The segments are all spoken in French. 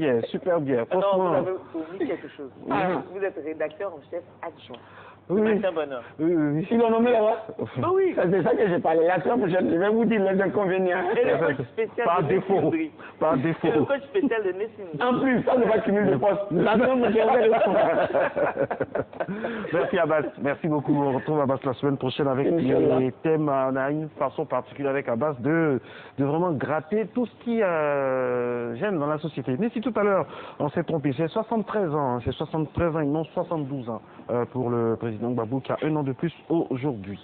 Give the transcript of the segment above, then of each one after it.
Bien, super bien. Franchement. Non, vous avez omis quelque chose. Vous êtes rédacteur en chef adjoint. Oui, oui. Bonheur. Oui. Ils l'ont nommé là-bas. Oui. C'est ça que j'ai parlé. La semaine prochaine, je vais vous dire les inconvénients. Et le coach spécial Par de défaut. Nessim. Par Et défaut. le coach spécial de Nessim. En plus, ça ne va cumuler de postes. La semaine prochaine, Merci Abbas, merci beaucoup. On retrouve Abbas la semaine prochaine avec les thèmes. On a une façon particulière avec Abbas de vraiment gratter tout ce qui gêne dans la société. Mais si tout à l'heure on s'est trompé, c'est 73 ans, c'est 73 ans et non 72 ans pour le président Gbagbo qui a un an de plus aujourd'hui.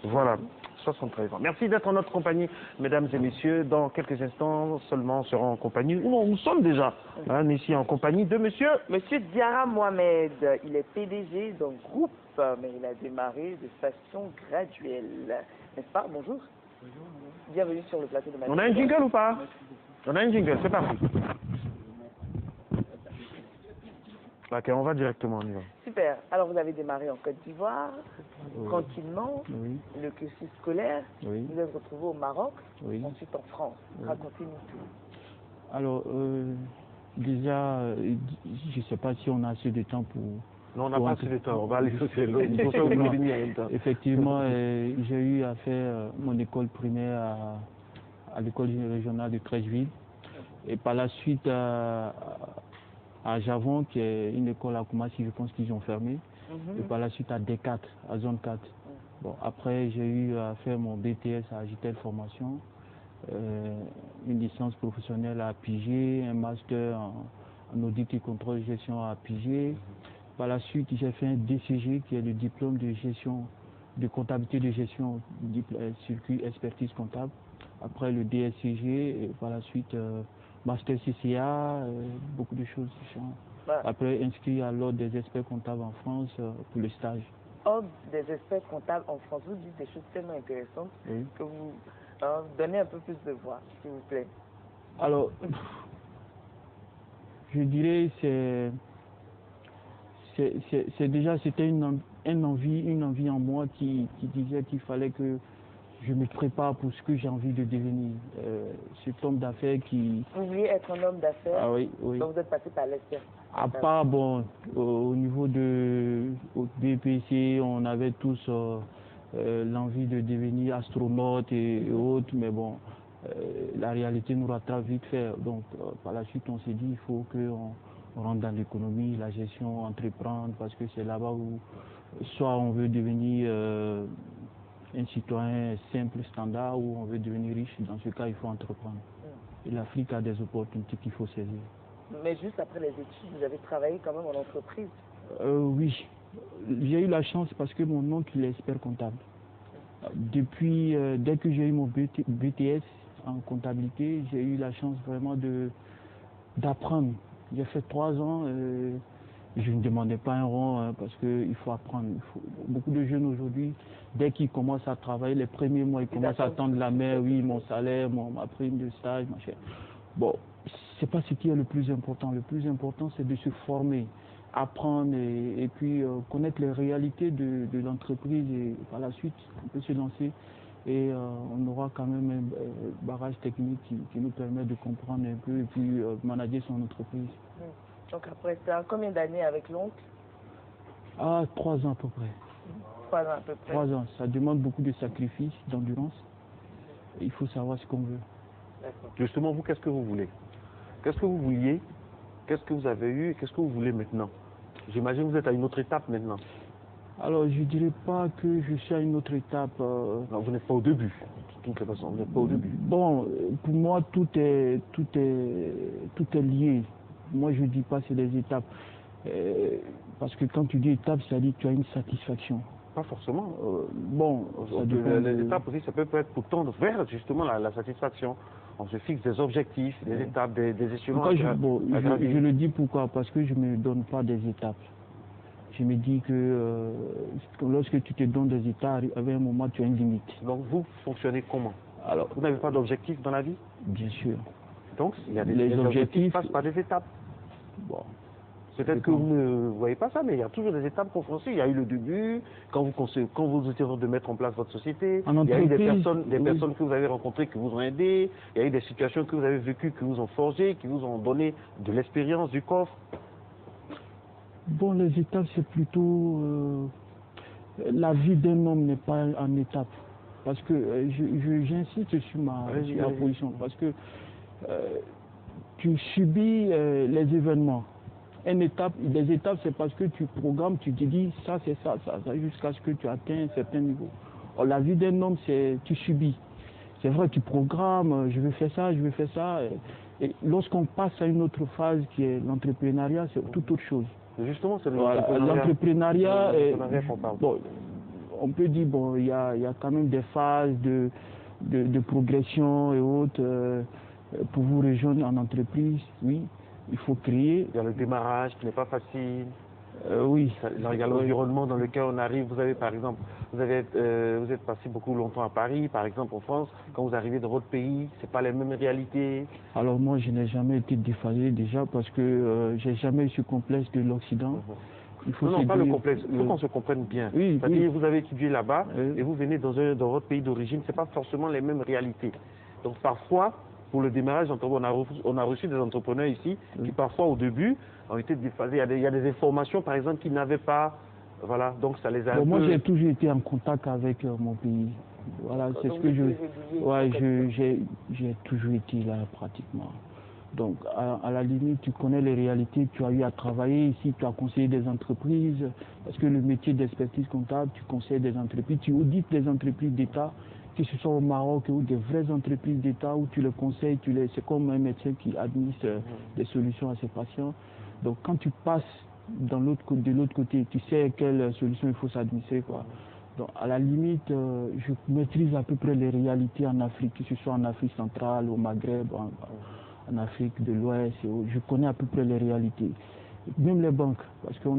Voilà. 73 ans. Merci d'être en notre compagnie, mesdames et messieurs. Dans quelques instants seulement, on sera en compagnie, nous sommes déjà ici en compagnie de monsieur Diarra Mohamed. Il est PDG d'un groupe, mais il a démarré de façon graduelle. N'est-ce pas? Bonjour. Bonjour. Bienvenue sur le plateau de Matin. On a un jingle ou pas? On a un jingle, c'est parti. Ok, on va directement, on y va. Super. Alors, vous avez démarré en Côte d'Ivoire, tranquillement, le cursus scolaire. Vous êtes retrouvé au Maroc, ensuite en France. Racontez-nous tout. Alors, déjà, je ne sais pas si on a assez de temps pour... Non, on n'a pas assez de temps, on va aller sur l'autre. Effectivement, j'ai eu à faire mon école primaire à l'école régionale de Treichville. Et par la suite, à Javon, qui est une école à Koumassi, je pense qu'ils ont fermé. Et par la suite à D4, à zone 4. Bon, après, j'ai eu à faire mon BTS à Agitel Formation, une licence professionnelle à Pigé, un master en audit et contrôle de gestion à Pigé. Par la suite, j'ai fait un DCG, qui est le diplôme de gestion, de comptabilité de gestion, circuit expertise comptable. Après le DSCG, et par la suite, master CCA, beaucoup de choses différentes. Après, inscrit à l'ordre des experts comptables en France pour le stage. Ordre des experts comptables en France, vous dites des choses tellement intéressantes que vous donnez un peu plus de voix, s'il vous plaît. Alors, je dirais c'est déjà, c'était une envie en moi qui disait qu'il fallait que je me prépare pour ce que j'ai envie de devenir. Cet homme d'affaires qui... Vous vouliez être un homme d'affaires? Ah oui. Donc vous êtes passé par l'expert. À part, bon, au niveau au BPC, on avait tous l'envie de devenir astronaute et autres, mais bon, la réalité nous rattrape vite fait. Donc, par la suite, on s'est dit, il faut qu'on rentre dans l'économie, la gestion, entreprendre, parce que c'est là-bas où soit on veut devenir un citoyen simple, standard, ou on veut devenir riche. Dans ce cas, il faut entreprendre. Et l'Afrique a des opportunités qu'il faut saisir. Mais juste après les études, vous avez travaillé quand même en entreprise? Oui. J'ai eu la chance parce que mon oncle il est expert comptable. Depuis, dès que j'ai eu mon BTS en comptabilité, j'ai eu la chance vraiment d'apprendre. J'ai fait 3 ans. Je ne demandais pas un rond parce qu'il faut apprendre. Beaucoup de jeunes aujourd'hui, dès qu'ils commencent à travailler, les premiers mois, ils commencent à attendre la mère, oui, mon salaire, ma prime de stage, machin. Bon, c'est pas ce qui est le plus important. Le plus important, c'est de se former, apprendre et puis connaître les réalités de l'entreprise et par la suite, on peut se lancer et on aura quand même un barrage technique qui nous permet de comprendre un peu et puis manager son entreprise. Donc après ça, combien d'années avec l'oncle? 3 ans à peu près. 3 ans à peu près. 3 ans. Ça demande beaucoup de sacrifices, d'endurance. Il faut savoir ce qu'on veut. Justement, vous, qu'est-ce que vous voulez? Qu'est-ce que vous vouliez? Qu'est-ce que vous avez eu? Et qu'est-ce que vous voulez maintenant? J'imagine que vous êtes à une autre étape maintenant. Alors, je ne dirais pas que je suis à une autre étape. Non, vous n'êtes pas au début. De toute façon, vous n'êtes pas au début. Bon, pour moi, tout est lié. Moi, je ne dis pas c'est des étapes. Parce que quand tu dis étape, ça dit que tu as une satisfaction. Pas forcément. Bon, ça dépend les étapes aussi, ça peut être pour tendre vers justement la satisfaction. On se fixe des objectifs, des étapes, des échelons. Je le dis pourquoi? Parce que je ne me donne pas des étapes. Je me dis que lorsque tu te donnes des étapes, à un moment, tu as une limite. Donc vous fonctionnez comment? Alors, vous n'avez pas d'objectif dans la vie? Bien sûr. Donc, il y a les objectifs passent par des étapes. Bon, Peut-être que vous ne voyez pas ça, mais il y a toujours des étapes qu'on franchit. Il y a eu le début, quand vous étiez de mettre en place votre société, il y a eu des personnes que vous avez rencontrées qui vous ont aidé, il y a eu des situations que vous avez vécues qui vous ont forgé, qui vous ont donné de l'expérience, du coffre. Bon, les étapes, c'est plutôt... la vie d'un homme n'est pas en étape. Parce que j'insiste sur ma position. Parce que tu subis les événements. Les étapes, c'est parce que tu programmes, tu te dis ça, c'est ça, jusqu'à ce que tu atteignes un certain niveau. Or, la vie d'un homme, c'est tu subis. C'est vrai, tu programmes, je vais faire ça, je vais faire ça. Et lorsqu'on passe à une autre phase qui est l'entrepreneuriat, c'est toute autre chose. Justement, c'est l'entrepreneuriat. Bon, on peut dire, bon, il y a quand même des phases de progression et autres. Pour vous rejoindre en entreprise, oui, il faut créer. Il y a le démarrage qui n'est pas facile. Oui. Il y a l'environnement dans lequel on arrive. Vous avez, par exemple, vous êtes passé beaucoup longtemps à Paris, par exemple en France. Quand vous arrivez dans votre pays, c'est pas les mêmes réalités. Alors moi, je n'ai jamais été déphasé déjà parce que j'ai jamais eu ce complexe de l'Occident. Non, pas le complexe. Il faut qu'on se comprenne bien. Oui, c'est-à-dire, vous avez étudié là-bas et vous venez dans votre pays d'origine. C'est pas forcément les mêmes réalités. Donc parfois, pour le démarrage, on a reçu des entrepreneurs ici qui parfois au début ont été déphasés. Il y a des informations par exemple qu'ils n'avaient pas. Voilà, donc ça les a. Moi j'ai toujours été en contact avec mon pays. Voilà, c'est ce que j'ai toujours été là pratiquement. Donc à la limite, tu connais les réalités, tu as eu à travailler ici, tu as conseillé des entreprises, parce que le métier d'expertise comptable, tu conseilles des entreprises, tu audites les entreprises d'État, que ce soit au Maroc ou des vraies entreprises d'État où tu les conseilles, c'est comme un médecin qui administre des solutions à ses patients. Donc quand tu passes de l'autre côté, tu sais quelle solution il faut s'administrer, quoi. Donc à la limite, je maîtrise à peu près les réalités en Afrique, que ce soit en Afrique centrale, au Maghreb, en Afrique de l'Ouest, je connais à peu près les réalités. Même les banques, parce que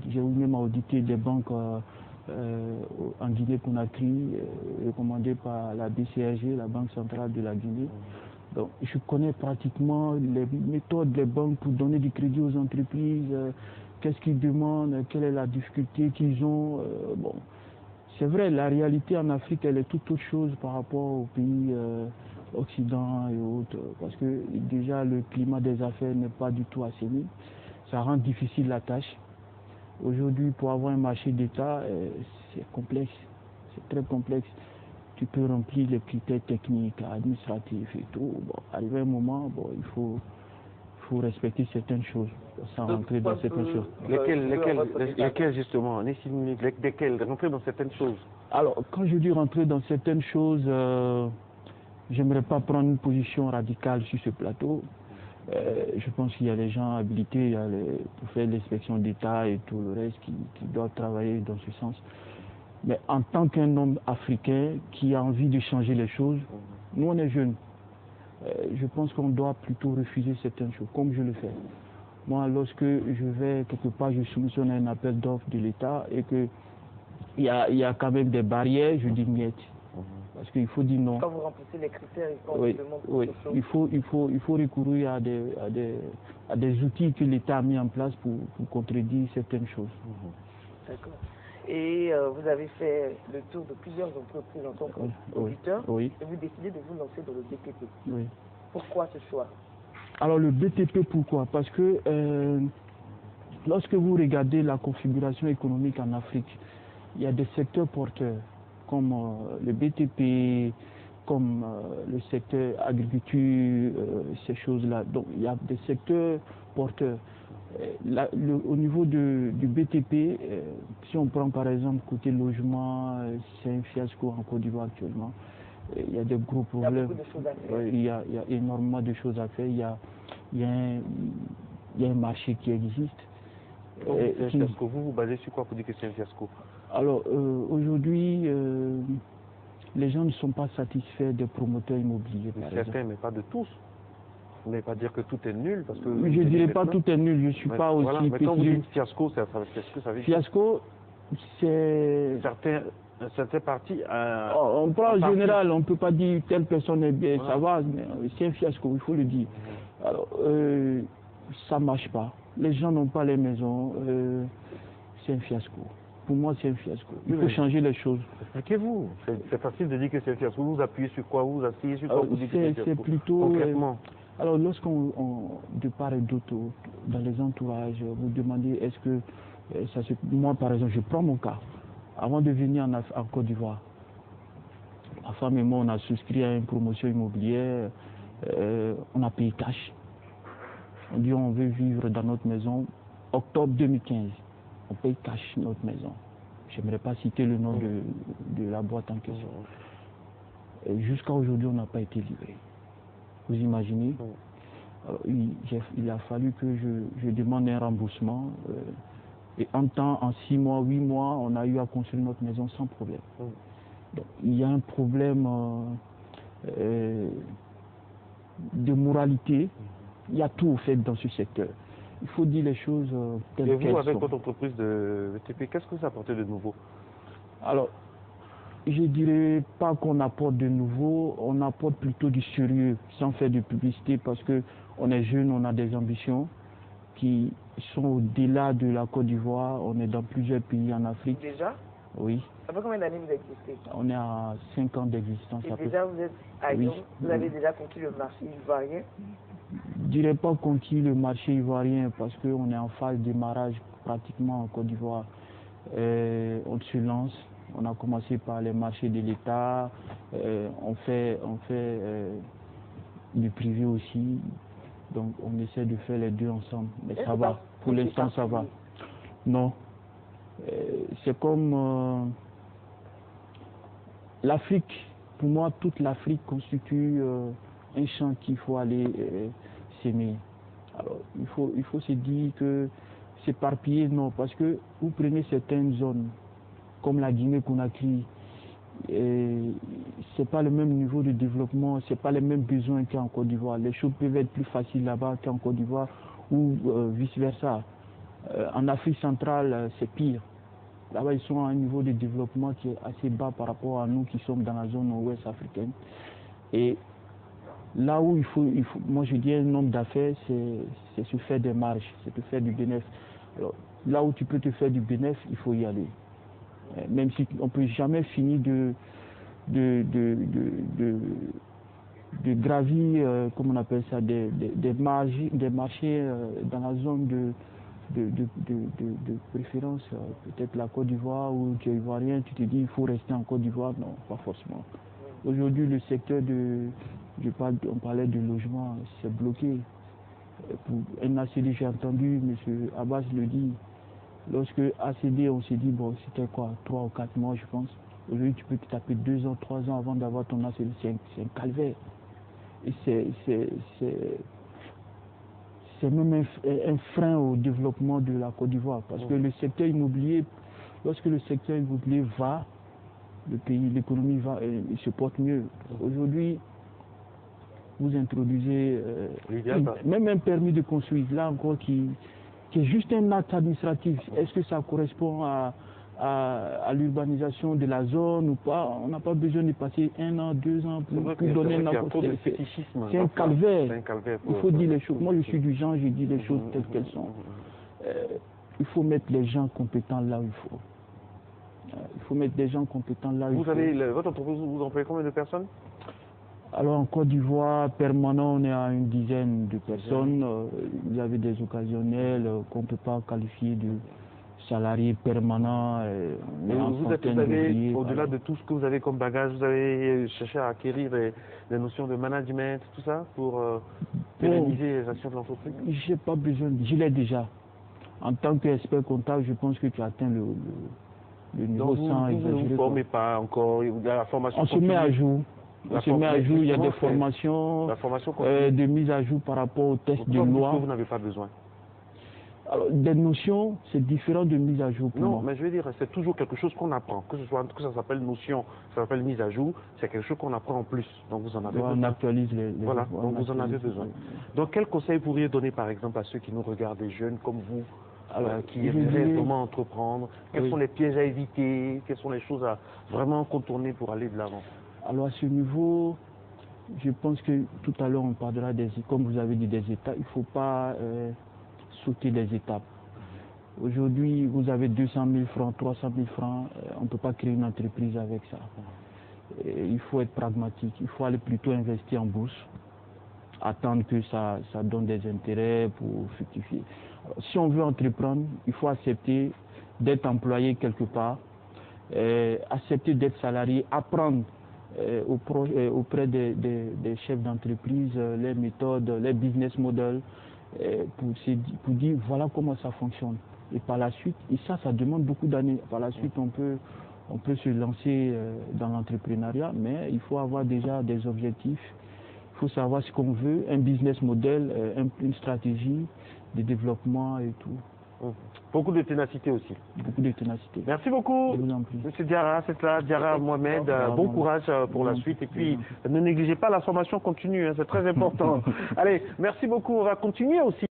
j'ai eu même à auditer des banques en Guinée-Conakry, recommandées par la BCRG, la Banque centrale de la Guinée. Donc je connais pratiquement les méthodes des banques pour donner du crédit aux entreprises, qu'est-ce qu'ils demandent, quelle est la difficulté qu'ils ont. Bon, c'est vrai, la réalité en Afrique, elle est toute autre chose par rapport aux pays Occident et autres, parce que déjà le climat des affaires n'est pas du tout assaini. Ça rend difficile la tâche. Aujourd'hui, pour avoir un marché d'État, c'est complexe, c'est très complexe. Tu peux remplir les critères techniques, administratifs et tout. Bon, arrivé un moment, bon, il faut respecter certaines choses, sans rentrer dans certaines choses. Lesquelles justement? Lesquelles? Rentrer dans certaines choses? Alors, quand je dis rentrer dans certaines choses, j'aimerais pas prendre une position radicale sur ce plateau. Je pense qu'il y a les gens habilités pour faire l'inspection d'État et tout le reste qui doivent travailler dans ce sens. Mais en tant qu'un homme africain qui a envie de changer les choses, nous on est jeunes. Je pense qu'on doit plutôt refuser certaines choses, comme je le fais. Moi, lorsque je vais quelque part, je soumissionne un appel d'offres de l'État et qu'il y a quand même des barrières, je dis miette. Parce qu'il faut dire non. Quand vous remplissez les critères, il faut recourir à des outils que l'État a mis en place pour contredire certaines choses. D'accord. Et vous avez fait le tour de plusieurs entreprises en tant qu'auditeur, et vous décidez de vous lancer dans le BTP. Oui. Pourquoi ce choix? Alors le BTP, pourquoi? Parce que lorsque vous regardez la configuration économique en Afrique, il y a des secteurs porteurs, comme le BTP, comme le secteur agriculture, ces choses-là. Donc il y a des secteurs porteurs. Au niveau du BTP, si on prend par exemple côté logement, c'est un fiasco en Côte d'Ivoire actuellement. Il y a des gros problèmes. Il y a énormément de choses à faire. Il y a un marché qui existe. C'est un fiasco. Vous vous basez sur quoi pour dire que c'est un fiasco? Alors aujourd'hui, les gens ne sont pas satisfaits des promoteurs immobiliers. Certains, mais pas de tous. Vous n'allez pas dire que tout est nul parce que... Je ne dirais pas tout est nul, je ne suis pas aussi... Voilà, mais quand vous dites fiasco, ça veut dire... Fiasco, c'est... Certaines parties... on prend en général, on ne peut pas dire telle personne est bien, ça va, mais c'est un fiasco, il faut le dire. Alors, ça ne marche pas. Les gens n'ont pas les maisons. C'est un fiasco. Pour moi, c'est un fiasco. Il faut changer les choses. Expliquez-vous. C'est facile de dire que c'est un fiasco. Vous appuyez sur quoi? Vous asseyez sur quoi? C'est plutôt... Concrètement. Alors, lorsqu'on, de part et d'autre, dans les entourages, vous demandez est-ce que ça se... Moi, par exemple, je prends mon cas. Avant de venir en Côte d'Ivoire, ma femme et moi, on a souscrit à une promotion immobilière. On a payé cash. On dit on veut vivre dans notre maison. Octobre 2015, on paye cash notre maison. Je n'aimerais pas citer le nom de la boîte en question. Jusqu'à aujourd'hui, on n'a pas été livré. Vous imaginez? Alors, il a fallu que je demande un remboursement. Et en 6 mois, 8 mois, on a eu à construire notre maison sans problème. Donc, il y a un problème de moralité. Il y a tout fait dans ce secteur. Il faut dire les choses telles qu'elles sont. Et vous, avec votre entreprise de VTP, qu'est-ce que vous apportez de nouveau? Alors, je ne dirais pas qu'on apporte de nouveau, on apporte plutôt du sérieux, sans faire de publicité, parce qu'on est jeune, on a des ambitions qui sont au-delà de la Côte d'Ivoire. On est dans plusieurs pays en Afrique. Déjà? Oui. Ça fait combien d'années vous existez? On est à 5 ans d'existence. Et déjà, vous êtes à Lyon, oui. Vous avez déjà conquis le marché ivoirien? Je ne dirais pas conquis le marché ivoirien parce qu'on est en phase de démarrage pratiquement en Côte d'Ivoire. On se lance, on a commencé par les marchés de l'État, on fait du privé aussi, donc on essaie de faire les deux ensemble. Mais ça va, pour l'instant ça va. Non, c'est comme l'Afrique, pour moi toute l'Afrique constitue un champ qu'il faut aller s'aimer. Alors, il faut se dire que s'éparpiller, non, parce que vous prenez certaines zones, comme la Guinée-Conakry, c'est pas le même niveau de développement, c'est pas les mêmes besoins qu'en Côte d'Ivoire. Les choses peuvent être plus faciles là-bas qu'en Côte d'Ivoire, ou vice-versa. En Afrique centrale, c'est pire. Là-bas, ils sont à un niveau de développement qui est assez bas par rapport à nous qui sommes dans la zone ouest africaine. Et là où il faut, moi je dis un homme d'affaires, c'est se faire des marges, c'est te faire du bénéfice. Alors, là où tu peux te faire du bénéfice, il faut y aller. Même si on ne peut jamais finir de gravir, comment on appelle ça, des marchés dans la zone de préférence, peut-être la Côte d'Ivoire ou tu es ivoirien, tu te dis il faut rester en Côte d'Ivoire, non, pas forcément. Aujourd'hui, le secteur on parlait de logement, c'est bloqué. Pour un ACD, j'ai entendu M. Abbas le dire. Lorsque ACD, on s'est dit, bon, c'était quoi, 3 ou 4 mois, je pense. Aujourd'hui, tu peux te taper 2 ans, 3 ans avant d'avoir ton ACD. C'est un calvaire. Et c'est même un frein au développement de la Côte d'Ivoire. Parce que le secteur immobilier, lorsque le secteur immobilier va, le pays, l'économie va, il se porte mieux. Aujourd'hui, vous introduisez même un permis de construire, là encore, qui est juste un acte administratif. Est-ce que ça correspond à l'urbanisation de la zone ou pas? On n'a pas besoin de passer 1 an, 2 ans pour donner un accord. C'est un calvaire. Il faut dire les choses. Moi, je suis du genre, je dis les choses telles qu'elles sont. Il faut mettre les gens compétents là où il faut. Il faut mettre des gens compétents là où il faut. Votre entreprise, vous employez combien de personnes? Alors en Côte d'Ivoire, permanent, on est à une dizaine de personnes. Il y avait des occasionnels qu'on ne peut pas qualifier de salariés permanents. Vous avez, au-delà de tout ce que vous avez comme bagage, vous avez cherché à acquérir des notions de management, tout ça, pour pérenniser les actions de l'entreprise? Je n'ai pas besoin, je l'ai déjà. En tant qu'expert comptable, je pense que tu atteins le niveau 100. Vous ne vous formez pas encore, il y a la formation. On se met à jour. On se met à jour, il y a des formations de mise à jour par rapport aux tests de loi. Pourquoi vous n'avez pas besoin? Alors, des notions, c'est différent de mise à jour pour moi. Non, mais je veux dire, c'est toujours quelque chose qu'on apprend. Que ça s'appelle notion, ça s'appelle mise à jour, c'est quelque chose qu'on apprend en plus. Donc vous en avez besoin. On actualise les voilà, donc vous en avez besoin. Donc quel conseil pourriez donner par exemple à ceux qui nous regardent, des jeunes comme vous, qui aimeraient vraiment entreprendre? Quels sont les pièges à éviter? Quelles sont les choses à vraiment contourner pour aller de l'avant? Alors à ce niveau, Je pense que tout à l'heure, on parlera comme vous avez dit, des étapes. Il ne faut pas sauter des étapes. Aujourd'hui, vous avez 200 000 francs, 300 000 francs, on ne peut pas créer une entreprise avec ça. Et il faut être pragmatique, il faut aller plutôt investir en bourse, attendre que ça donne des intérêts pour fructifier. Alors, si on veut entreprendre, il faut accepter d'être employé quelque part, accepter d'être salarié, apprendre auprès des chefs d'entreprise les méthodes, les business models, pour dire voilà comment ça fonctionne. Et par la suite, et ça demande beaucoup d'années. Par la suite, on peut se lancer dans l'entrepreneuriat, mais il faut avoir déjà des objectifs. Il faut savoir ce qu'on veut, un business model, une stratégie de développement et tout. Beaucoup de ténacité aussi. Beaucoup de ténacité. Merci beaucoup, Monsieur Diarra, c'est ça, Diarra Mohamed. Bon courage pour la suite. Et puis, ne négligez pas la formation continue, hein, c'est très important. Allez, merci beaucoup. On va continuer aussi.